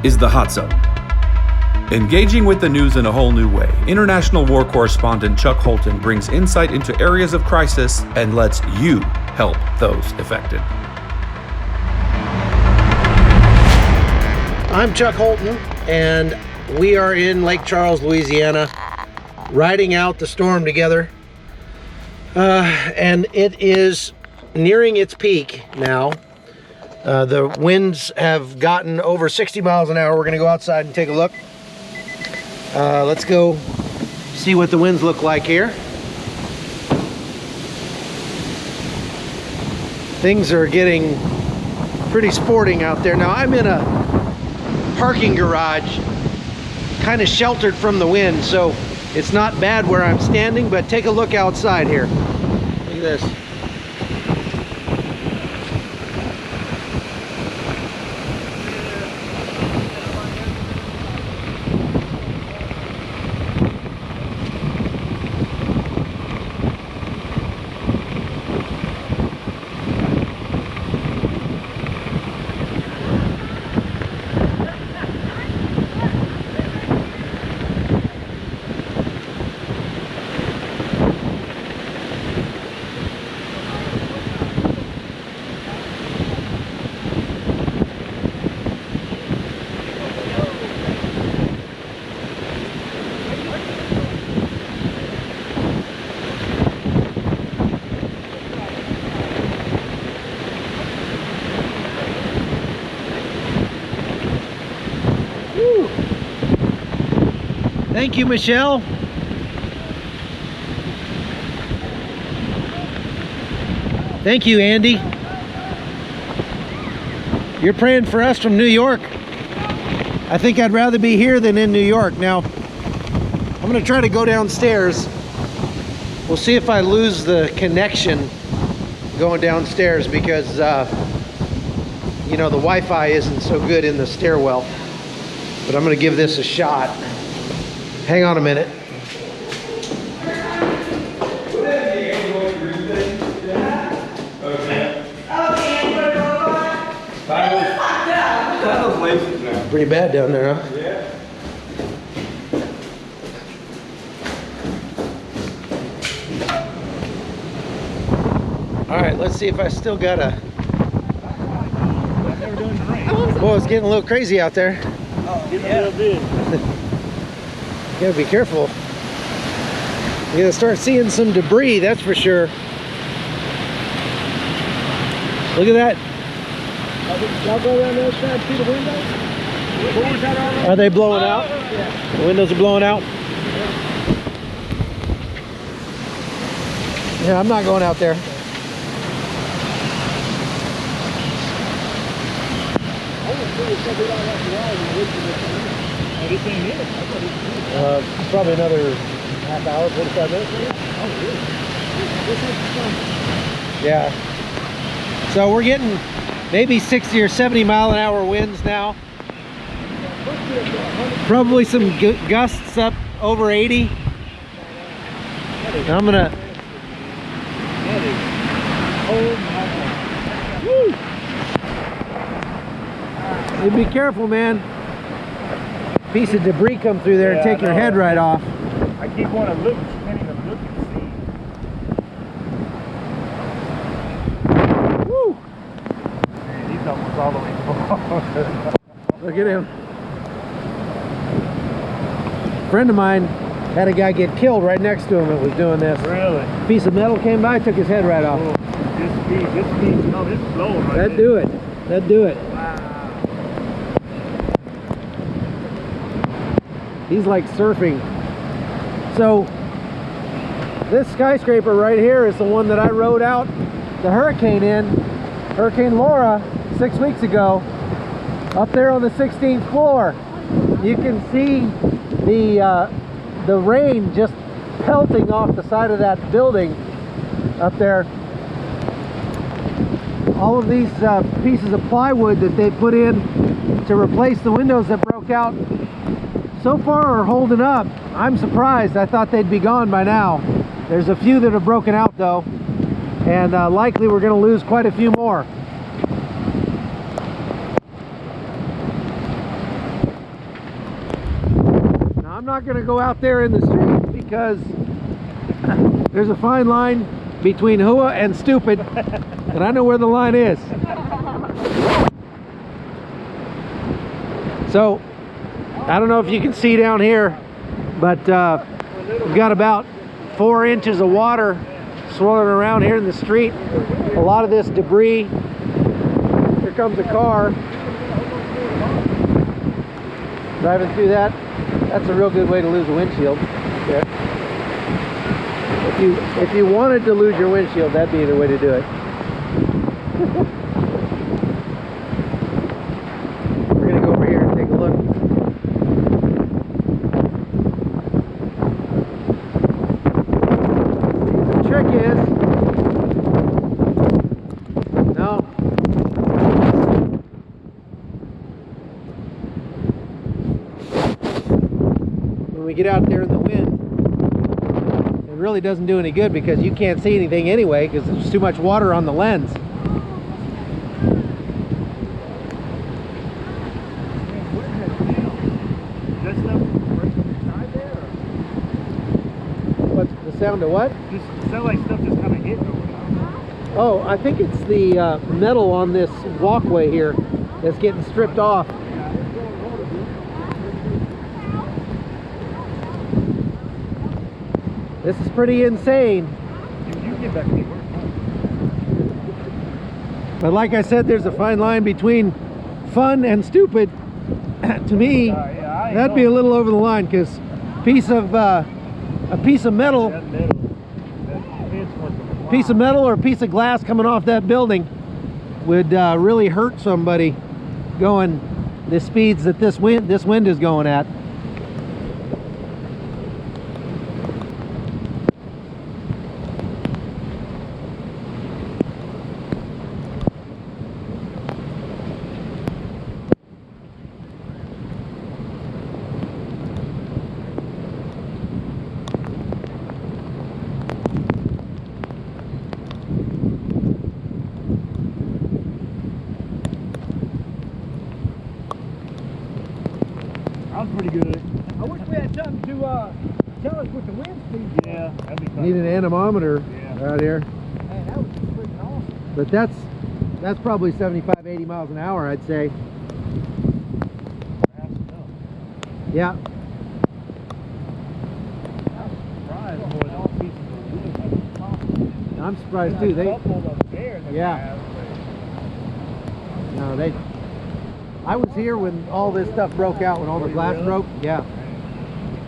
is the Hot Zone. Engaging with the news in a whole new way, international war correspondent Chuck Holton brings insight into areas of crisis and lets you help those affected. I'm Chuck Holton, and we are in Lake Charles, Louisiana, riding out the storm together. And it is nearing its peak now. The winds have gotten over 60 miles an hour. We're going to go outside and take a look. Let's go see what the winds look like here. Things are getting pretty sporting out there. Now I'm in a parking garage, kind of sheltered from the wind, so it's not bad where I'm standing, but take a look outside here. Look at this. Thank you, Michelle. Thank you, Andy. You're praying for us from New York. I think I'd rather be here than in New York. Now, I'm gonna try to go downstairs. We'll see if I lose the connection going downstairs because, you know, the Wi-Fi isn't so good in the stairwell. But I'm gonna give this a shot. Hang on a minute. Pretty bad down there, huh? Yeah. All right, let's see if I still got a... Boy, it's getting a little crazy out there. Oh, yeah. A little bit. You gotta be careful. You're gonna start seeing some debris, that's for sure. Look at that. Y'all go around the other side, see the windows? Are they blowing out? Yeah. The windows are blowing out? Yeah, I'm not going out there. Probably another half hour, 45 minutes maybe? Oh, really? Yeah. So we're getting maybe 60 or 70 mile an hour winds now. Probably some gusts up over 80. I'm gonna... Woo! You be careful, man. Piece of debris come through there and take your head right off. I keep wanting to look, but you can't even look and see. Woo! Man, he's almost all the way forward. Look at him. A friend of mine had a guy get killed right next to him that was doing this. Really? A piece of metal came by, took his head right off. Oh, this speed, no, this is blowing right That'd do it. That'd do it. Wow. He's like surfing. So this skyscraper right here is the one that I rode out the hurricane in, Hurricane Laura, 6 weeks ago, up there on the 16th floor. You can see the rain just pelting off the side of that building up there. All of these pieces of plywood that they put in to replace the windows that broke out so far are holding up. I'm surprised. I thought they'd be gone by now. There's a few that have broken out though, and likely we're going to lose quite a few more. I'm not going to go out there in the street because there's a fine line between hua and stupid, and I know where the line is. So, I don't know if you can see down here, but we've got about 4 inches of water swirling around here in the street. A lot of this debris. Here comes a car driving through that. That's a real good way to lose a windshield. Yeah. If you wanted to lose your windshield, that'd be the way to do it. We're gonna go over here and take a look. The trick is, no. When we get out there in the wind, it really doesn't do any good because you can't see anything anyway because there's too much water on the lens. What's the sound of what? Just sound like stuff just kind of hitting over there. Oh, I think it's the metal on this walkway here that's getting stripped off. This is pretty insane. You get back to me. But like I said, there's a fine line between fun and stupid. To me, that'd be a little over the line because a piece of metal or a piece of glass coming off that building would really hurt somebody going the speeds that this wind is going at. I was pretty good at it. I wish we had something to tell us what the wind speed was. Yeah, that'd be fun. Need an anemometer out here. Man, that was freaking awesome. But that's probably 75, 80 miles an hour, I'd say. Fast enough. Yeah. I'm surprised more than all pieces of wood. I'm surprised too. They, couple of there in the Yeah. past, no, they. I was here when all this stuff broke out, when all the glass Really? broke. Yeah.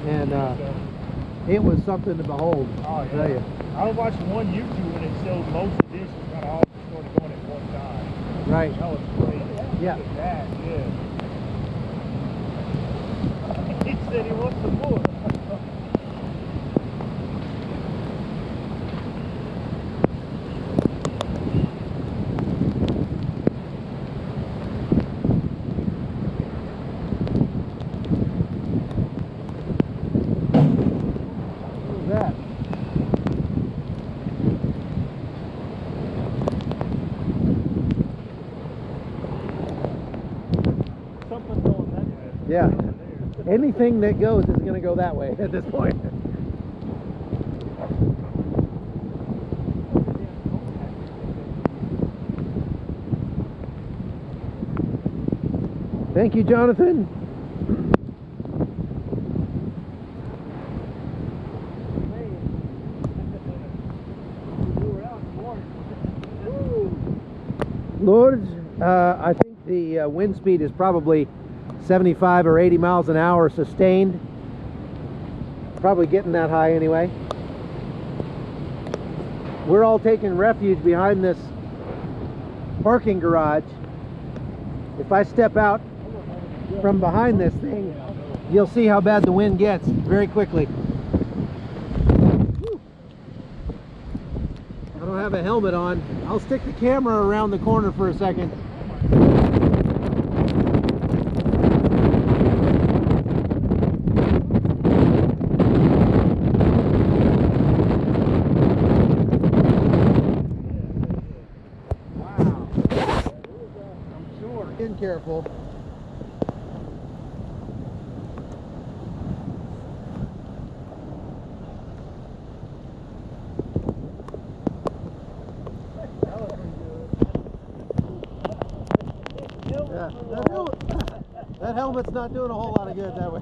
And it was something to behold. Oh, I'll yeah. tell you. I was watching one YouTube and it showed most of this was kind of all sort of going at one time. Right. That was crazy. Yeah. Look at that, yeah. He said he wants some more. What was that? Something going that way. Yeah. Anything that goes is going to go that way at this point. Thank you, Jonathan. Lords, I think the wind speed is probably 75 or 80 miles an hour sustained. Probably getting that high anyway. We're all taking refuge behind this parking garage. If I step out from behind this thing, you'll see how bad the wind gets very quickly. Whew. I don't have a helmet on. I'll stick the camera around the corner for a second. Wow. I'm sure. Be careful. helmet's not doing a whole lot of good that way.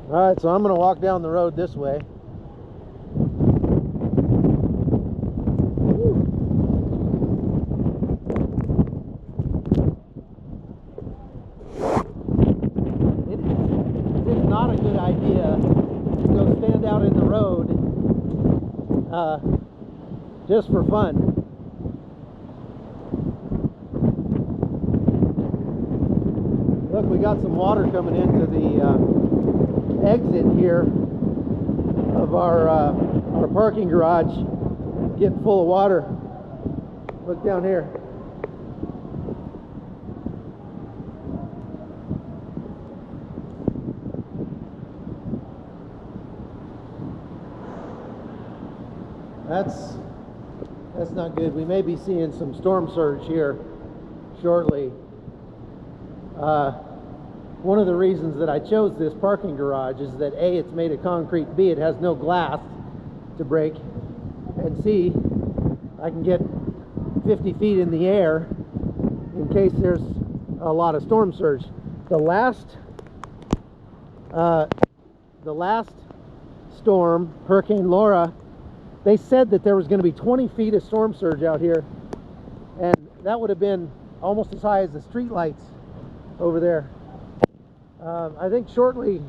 All right, so I'm going to walk down the road this way. It's not a good idea to go stand out in the road just for fun. Look, we got some water coming into the exit here of our parking garage, getting full of water. Look down here. That's not good. We may be seeing some storm surge here shortly. One of the reasons that I chose this parking garage is that A, it's made of concrete, B, it has no glass to break, and C, I can get 50 feet in the air in case there's a lot of storm surge. The last storm, Hurricane Laura, they said that there was going to be 20 feet of storm surge out here, and that would have been almost as high as the street lights over there. I think shortly,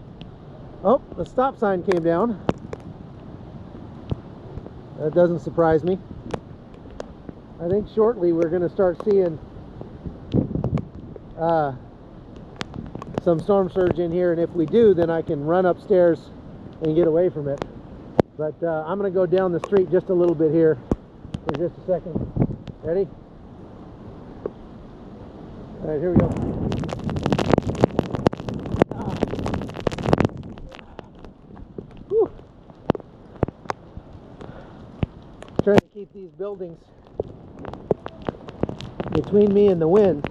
oh, the stop sign came down. That doesn't surprise me. I think shortly we're going to start seeing some storm surge in here, and if we do, then I can run upstairs and get away from it. But I'm going to go down the street just a little bit here for just a second. Ready? All right, here we go. Whew. Trying to keep these buildings between me and the wind.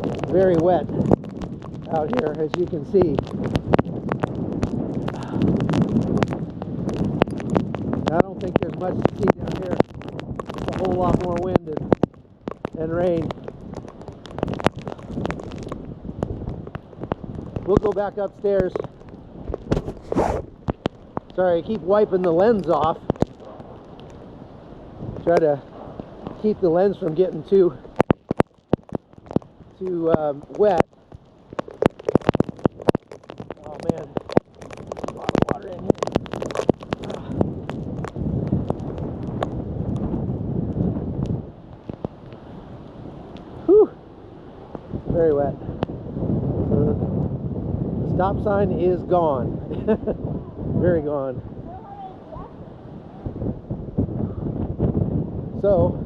It's very wet out here, as you can see. I don't think there's much to see down here. It's a whole lot more wind and rain. We'll go back upstairs. Sorry, I keep wiping the lens off. Try to keep the lens from getting too wet. Oh man, a lot of water in here. Whew, very wet. The stop sign is gone. Very gone. So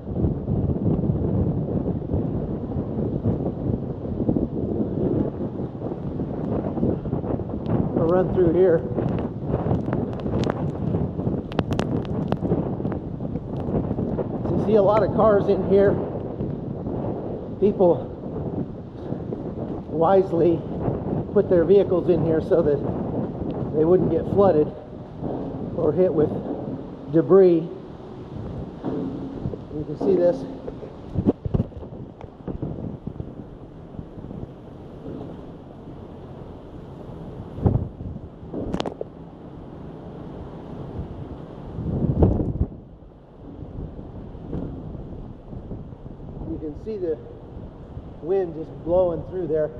I'll run through here. So you see a lot of cars in here. People wisely put their vehicles in here so that they wouldn't get flooded or hit with debris. You can see this. You can see the wind just blowing through there.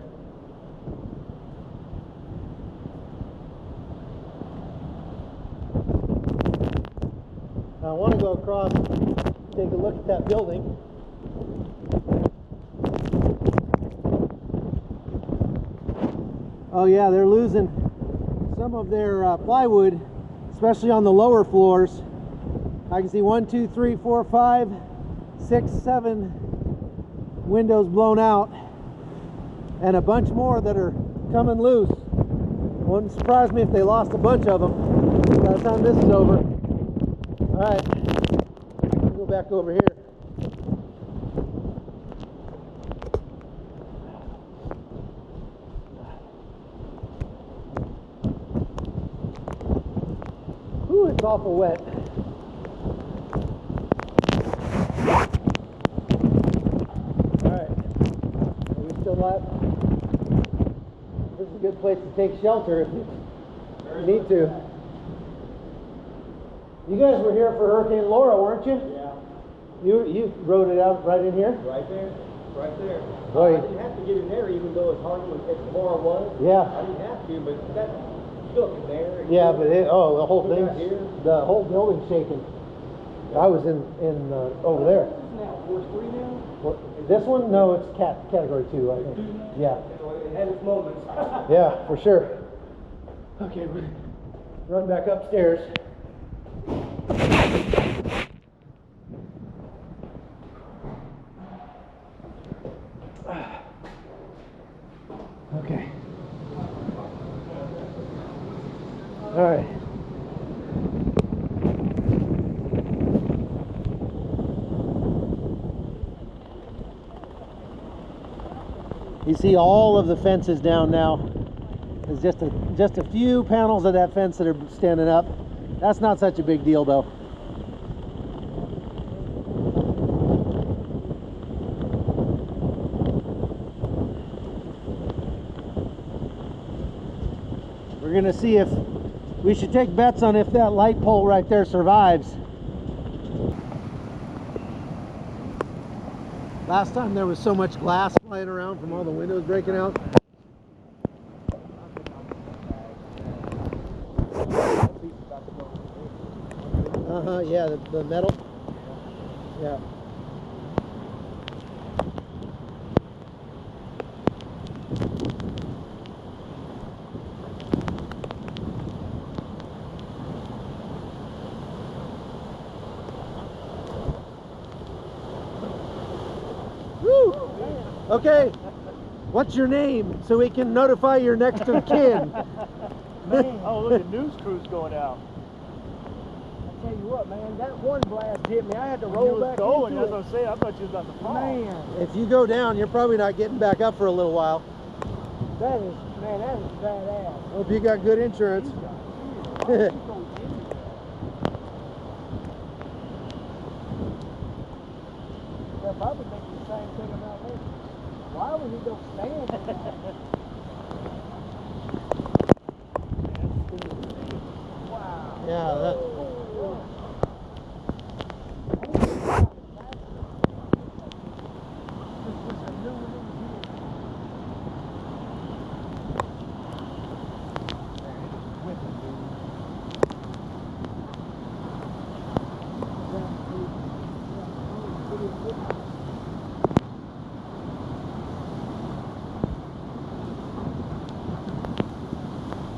I want to go across, take a look at that building. Oh yeah, they're losing some of their plywood, especially on the lower floors. I can see 1, 2, 3, 4, 5, 6, 7 windows blown out, and a bunch more that are coming loose. Wouldn't surprise me if they lost a bunch of them by the time this is over. All right, we'll go back back over here. Ooh, it's awful wet. Alright. Are we still live? This is a good place to take shelter if you need to. You guys were here for Hurricane Laura, weren't you? Yeah. You rode it out right in here? Right there. Right there. Boy. I didn't have to get in there even though as hard as Laura was. Yeah. I didn't have to, but that shook in there. Yeah, but the whole thing, Right here. the whole building's shaking. I was in over there. Now, Force 3 now? This one? No, it's category 2, I think. Yeah. It had its moments. Yeah, for sure. Okay, we run back upstairs. Okay. All right. You see all of the fences down now. There's just a few panels of that fence that are standing up. That's not such a big deal though. We're gonna see if we should take bets on if that light pole right there survives. Last time there was so much glass flying around from all the windows breaking out. Yeah, the metal. Yeah. Woo! Okay, what's your name so we can notify your next of kin? Oh, look, the news crew's going out. I tell you what, man, that one blast hit me. I had to roll back Going, into that's what it. I'm saying. I thought you was about to fall. Man, If you go down, you're probably not getting back up for a little while. that is badass. Hope you got good insurance. They'll probably make the same thing about me. Why would he go stand in that? Wow. Yeah, that,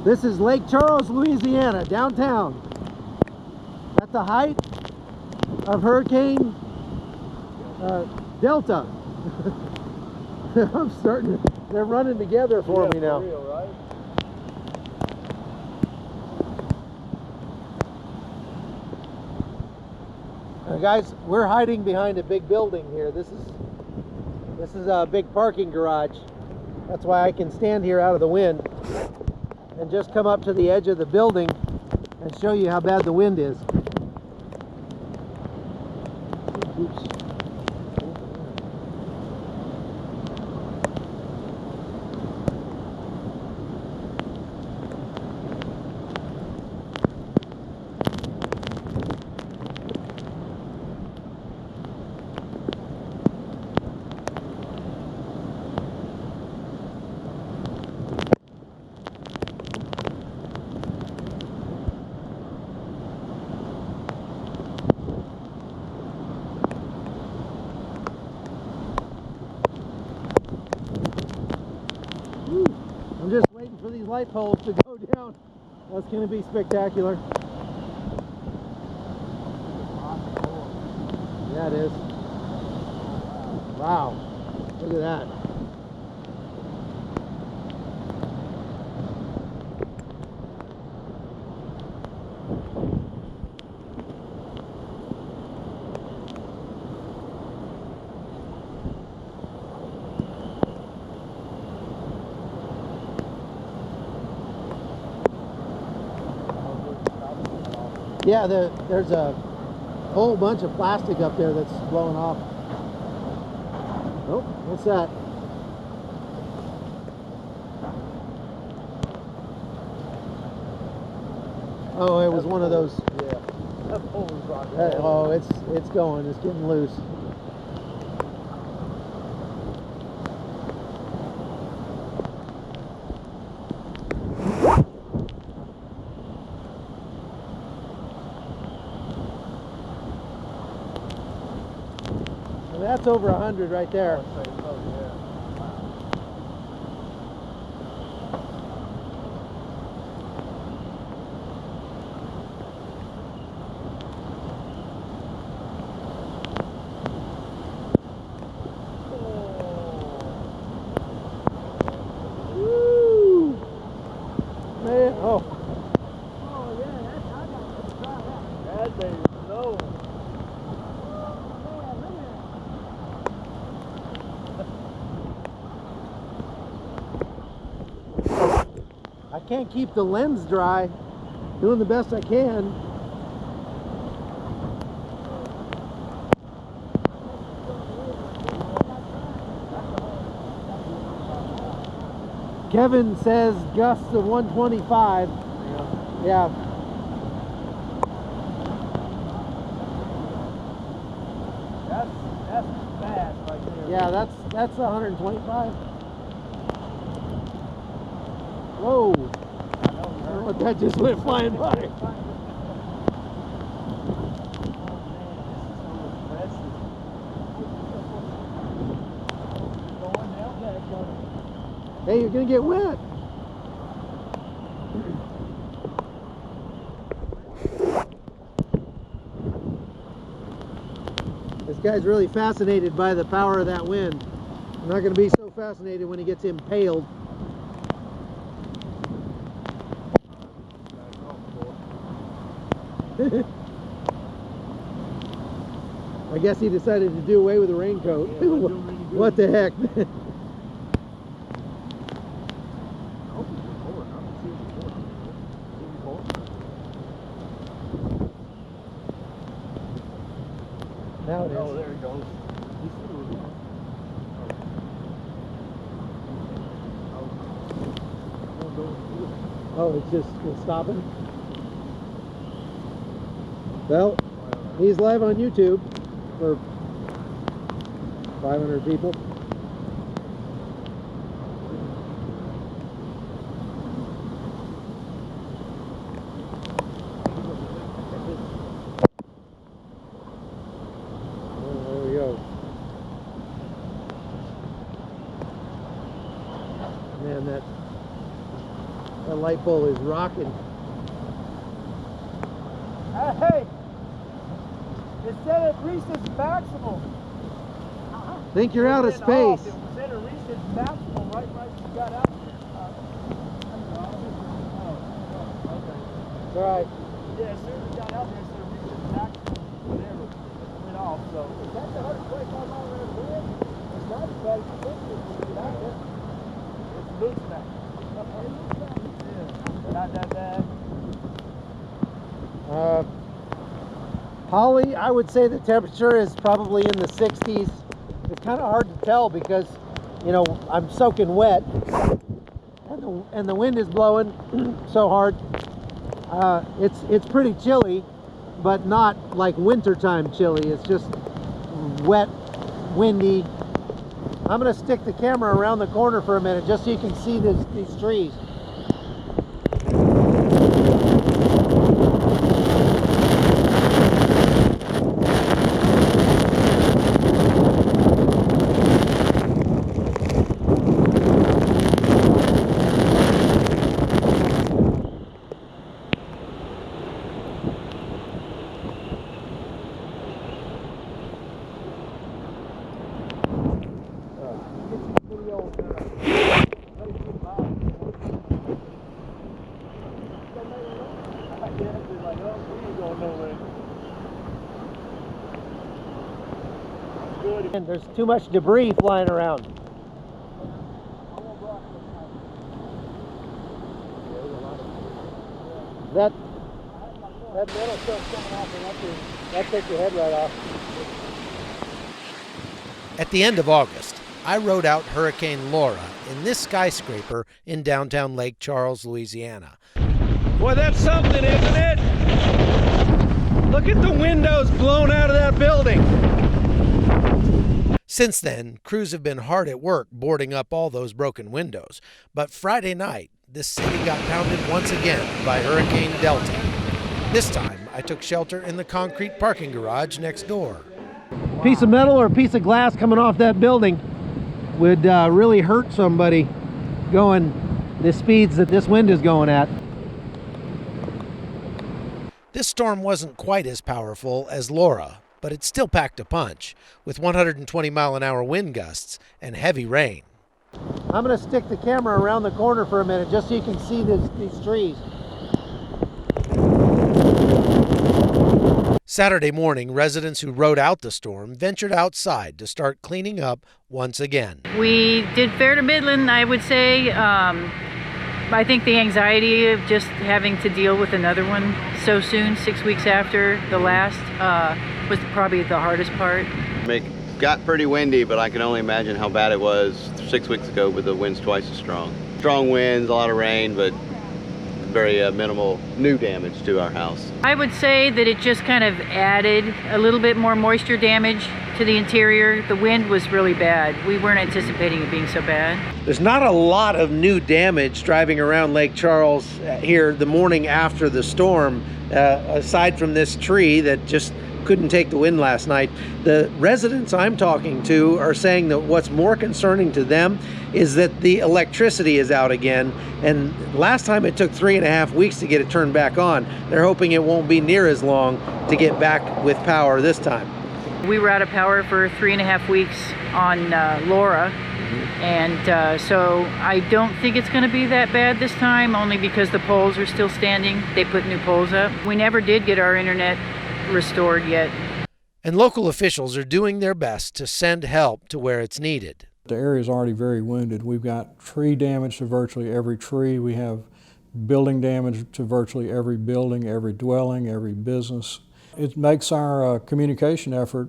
this is Lake Charles, Louisiana, downtown. At the height of Hurricane Delta. I'm starting to, they're running together for me now. For real, right? Guys, we're hiding behind a big building here. This is a big parking garage. That's why I can stand here out of the wind and just come up to the edge of the building and show you how bad the wind is. Oops. I'm just waiting for these light poles to go down. That's going to be spectacular. Yeah, it is. Wow. Look at that. Yeah, there's a whole bunch of plastic up there that's blowing off. Oh, what's that? Oh, it was one of those. Yeah. That's holy rock. Oh, it's going. It's getting loose. And that's over 100 right there. Woo! Man, oh. Oh, yeah, that's, I got to try that. That baby's low. Oh, man, look at that. I can't keep the lens dry. Doing the best I can. Kevin says gusts of 125. Yeah. That's fast right there. Yeah, that's 125. Whoa. I don't know what that just went flying by. Hey, you're gonna get wet. This guy's really fascinated by the power of that wind. I'm not gonna be so fascinated when he gets impaled. I guess he decided to do away with the raincoat. Yeah, we're doing really good. What the heck? Now it is. Oh, there it goes. Oh, it's stopping. Well, he's live on YouTube for 500 people. Oh, there we go. Man, that light pole is rocking. Hey, it said it reached its maximum. Think you're out of It went off. space. It said it reached its maximum right when you got out there. It's all right. Yeah, as soon as it got out there, it said it reached its maximum, whatever. It went off, so. That's 125 miles an hour wind. It's not as bad as you think it is when you get out there. It's loose now. Yeah, not that bad. Holly, I would say the temperature is probably in the 60s. It's kind of hard to tell because, you know, I'm soaking wet and the wind is blowing so hard. It's pretty chilly, but not like wintertime chilly. It's just wet, windy. I'm gonna stick the camera around the corner for a minute just so you can see these trees. And there's too much debris flying around. That That metal stuff's coming off and that takes your head right off. At the end of August, I rode out Hurricane Laura in this skyscraper in downtown Lake Charles, Louisiana. Boy, that's something, isn't it? Look at the windows blown out of that building. Since then, crews have been hard at work boarding up all those broken windows. But Friday night, this city got pounded once again by Hurricane Delta. This time, I took shelter in the concrete parking garage next door. A piece of metal or a piece of glass coming off that building would really hurt somebody going the speeds that this wind is going at. This storm wasn't quite as powerful as Laura, but it still packed a punch with 120-mile-an-hour wind gusts and heavy rain. I'm going to stick the camera around the corner for a minute just so you can see these trees. Saturday morning, residents who rode out the storm ventured outside to start cleaning up once again. We did fair to middling, I would say. I think the anxiety of just having to deal with another one so soon, 6 weeks after the last, was probably the hardest part. It got pretty windy, but I can only imagine how bad it was 6 weeks ago with the winds twice as strong. Strong winds, a lot of rain, but very minimal new damage to our house. I would say that it just kind of added a little bit more moisture damage to the interior. The wind was really bad. We weren't anticipating it being so bad. There's not a lot of new damage driving around Lake Charles here the morning after the storm, aside from this tree that just couldn't take the wind last night. The residents I'm talking to are saying that what's more concerning to them is that the electricity is out again, and last time it took 3.5 weeks to get it turned back on. They're hoping it won't be near as long to get back with power this time. We were out of power for 3.5 weeks on Laura, and so I don't think it's going to be that bad this time, only because the poles are still standing. They put new poles up. We never did get our internet restored yet. And local officials are doing their best to send help to where it's needed. The area is already very wounded. We've got tree damage to virtually every tree. We have building damage to virtually every building, every dwelling, every business. It makes our communication effort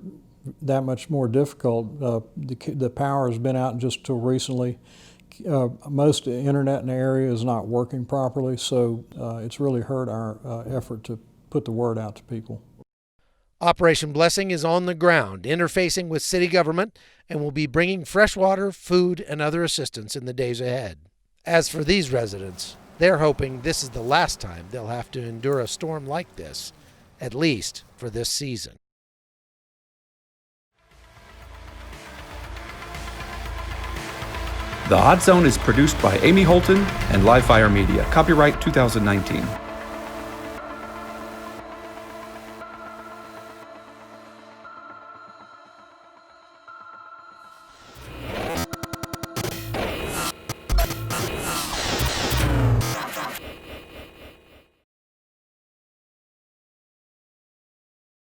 that much more difficult. The power has been out just till recently. Most internet in the area is not working properly, so it's really hurt our effort to put the word out to people. Operation Blessing is on the ground, interfacing with city government, and will be bringing fresh water, food, and other assistance in the days ahead. As for these residents, they're hoping this is the last time they'll have to endure a storm like this, at least for this season. The Hot Zone is produced by Amy Holton and Livefire Media. Copyright 2019.